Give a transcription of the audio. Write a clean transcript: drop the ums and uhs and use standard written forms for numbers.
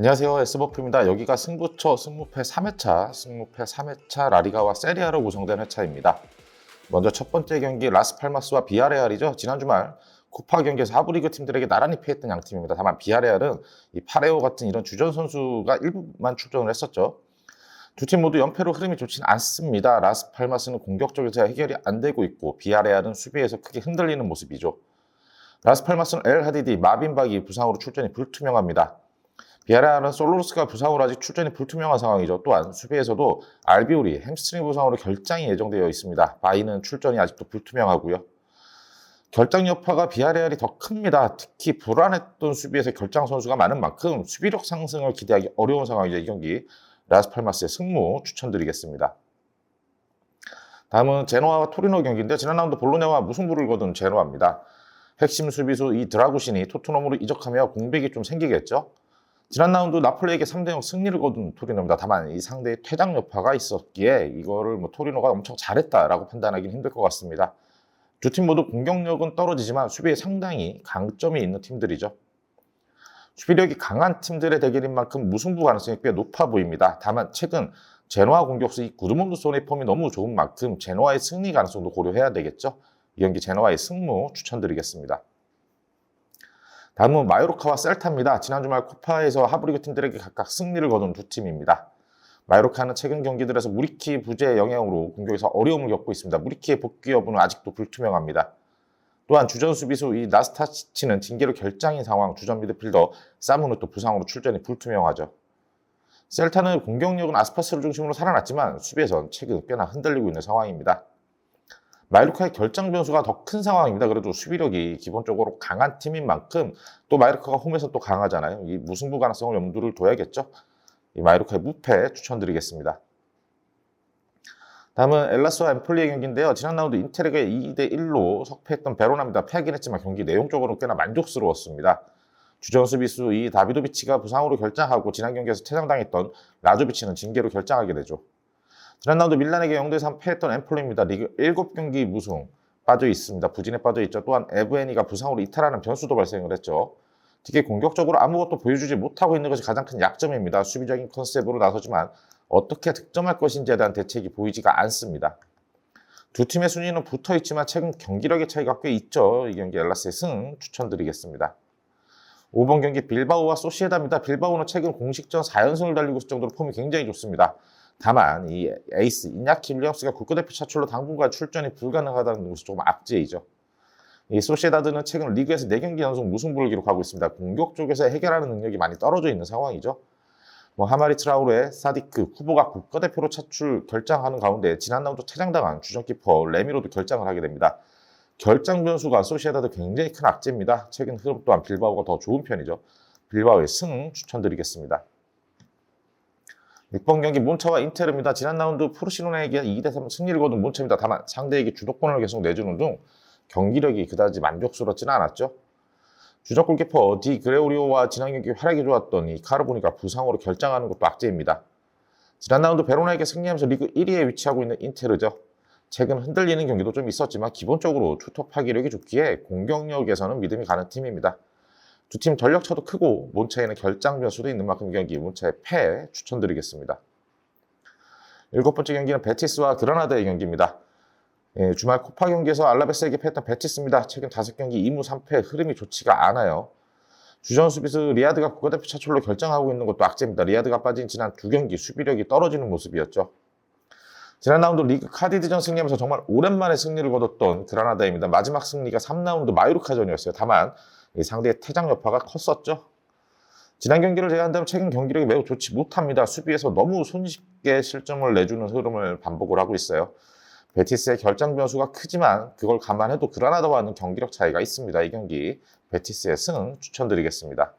안녕하세요. S버프입니다. 여기가 승부처 승무패 3회차 라리가와 세리아로 구성된 회차입니다. 먼저 첫 번째 경기 라스팔마스와 비아레알이죠. 지난 주말 코파 경기에서 하부리그 팀들에게 나란히 패했던 양팀입니다. 다만 비아레알은 이 파레오 같은 이런 주전 선수가 일부만 출전을 했었죠. 두 팀 모두 연패로 흐름이 좋지는 않습니다. 라스팔마스는 공격적에서 해결이 안 되고 있고 비아레알은 수비에서 크게 흔들리는 모습이죠. 라스팔마스는 엘 하디디, 마빈 박이 부상으로 출전이 불투명합니다. 비아레알은 솔로스가 부상으로 아직 출전이 불투명한 상황이죠. 또한 수비에서도 알비올이 햄스트링 부상으로 결장이 예정되어 있습니다. 바이는 출전이 아직도 불투명하고요. 결장 여파가 비아레알이 더 큽니다. 특히 불안했던 수비에서 결장 선수가 많은 만큼 수비력 상승을 기대하기 어려운 상황이죠. 이 경기 라스팔마스의 승무 추천드리겠습니다. 다음은 제노아와 토리노 경기인데 지난 라운드 볼로냐와 무승부를 거둔 제노아입니다. 핵심 수비수 이 드라구신이 토트넘으로 이적하며 공백이 좀 생기겠죠. 지난 라운드 나폴리에게 3대0 승리를 거둔 토리노입니다. 다만 이 상대의 퇴장 여파가 있었기에 이거를 토리노가 엄청 잘했다라고 판단하기는 힘들 것 같습니다. 두 팀 모두 공격력은 떨어지지만 수비에 상당히 강점이 있는 팀들이죠. 수비력이 강한 팀들의 대결인 만큼 무승부 가능성이 꽤 높아 보입니다. 다만 최근 제노아 공격수 이 구드문드손의 폼이 너무 좋은 만큼 제노아의 승리 가능성도 고려해야 되겠죠. 이 경기 제노아의 승무 추천드리겠습니다. 다음은 마요르카와 셀타입니다. 지난 주말 코파에서 하부리그 팀들에게 각각 승리를 거둔 두 팀입니다. 마요르카는 최근 경기들에서 무리키 부재의 영향으로 공격에서 어려움을 겪고 있습니다. 무리키의 복귀 여부는 아직도 불투명합니다. 또한 주전 수비수 이 나스타치는 징계로 결장인 상황, 주전 미드필더 사무는 또 부상으로 출전이 불투명하죠. 셀타는 공격력은 아스파스를 중심으로 살아났지만 수비에선 최근 꽤나 흔들리고 있는 상황입니다. 마요르카의 결장 변수가 더 큰 상황입니다. 그래도 수비력이 기본적으로 강한 팀인 만큼 또 마요르카가 홈에서 또 강하잖아요. 이 무승부 가능성을 염두를 둬야겠죠. 이 마요르카의 무패 추천드리겠습니다. 다음은 엘라스와 엠폴리의 경기인데요. 지난 라운드 인테르가 2대1로 석패했던 베로나입니다. 패하긴 했지만 경기 내용적으로는 꽤나 만족스러웠습니다. 주전 수비수 이 다비도비치가 부상으로 결장하고 지난 경기에서 퇴장당했던 라조비치는 징계로 결장하게 되죠. 지난 라운드 밀란에게 0대3 패했던 엠폴리입니다. 리그 7경기 무승 빠져 있습니다. 부진에 빠져 있죠. 또한 에브에니가 부상으로 이탈하는 변수도 발생을 했죠. 특히 공격적으로 아무것도 보여주지 못하고 있는 것이 가장 큰 약점입니다. 수비적인 컨셉으로 나서지만 어떻게 득점할 것인지에 대한 대책이 보이지가 않습니다. 두 팀의 순위는 붙어 있지만 최근 경기력의 차이가 꽤 있죠. 이 경기 엘라스의 승 추천드리겠습니다. 5번 경기 빌바오와 소시에다입니다. 빌바오는 최근 공식전 4연승을 달리고 있을 정도로 폼이 굉장히 좋습니다. 다만 이 에이스 인야키 윌리엄스가 국가대표 차출로 당분간 출전이 불가능하다는 것이 조금 악재이죠. 이 소시에다드는 최근 리그에서 4경기 연속 무승부를 기록하고 있습니다. 공격 쪽에서 해결하는 능력이 많이 떨어져 있는 상황이죠. 하마리 트라우레, 사디크, 후보가 국가대표로 차출 결장하는 가운데 지난 라운드 퇴장당한 주전키퍼 레미로도 결장을 하게 됩니다. 결장 변수가 소시에다드 굉장히 큰 악재입니다. 최근 흐름 또한 빌바오가 더 좋은 편이죠. 빌바오의 승 추천드리겠습니다. 6번 경기 몬차와 인테르입니다. 지난 라운드 포르시노네에게 2대3 승리를 거둔 몬차입니다. 다만 상대에게 주도권을 계속 내주는 중 경기력이 그다지 만족스럽지는 않았죠. 주전 골키퍼 디 그레오리오와 지난 경기 활약이 좋았던 이 카르보니가 부상으로 결장하는 것도 악재입니다. 지난 라운드 베로나에게 승리하면서 리그 1위에 위치하고 있는 인테르죠. 최근 흔들리는 경기도 좀 있었지만 기본적으로 투톱 파기력이 좋기에 공격력에서는 믿음이 가는 팀입니다. 두 팀 전력 차도 크고 몬차에는 결장 변수도 있는 만큼 이 경기 몬차의 패 추천드리겠습니다. 7번째 경기는 베티스와 그라나다의 경기입니다. 주말 코파 경기에서 알라베스에게 패했던 베티스입니다. 최근 5경기 2무 3패 흐름이 좋지가 않아요. 주전 수비수 리아드가 국가대표 차출로 결정하고 있는 것도 악재입니다. 리아드가 빠진 지난 2경기 수비력이 떨어지는 모습이었죠. 지난 라운드 리그 카디드전 승리하면서 정말 오랜만에 승리를 거뒀던 그라나다입니다. 마지막 승리가 3라운드 마요르카전이었어요. 다만 상대의 퇴장 여파가 컸었죠. 지난 경기를 제외한다면 최근 경기력이 매우 좋지 못합니다. 수비에서 너무 손쉽게 실점을 내주는 흐름을 반복을 하고 있어요. 베티스의 결장 변수가 크지만 그걸 감안해도 그라나다와는 경기력 차이가 있습니다. 이 경기 베티스의 승 추천드리겠습니다.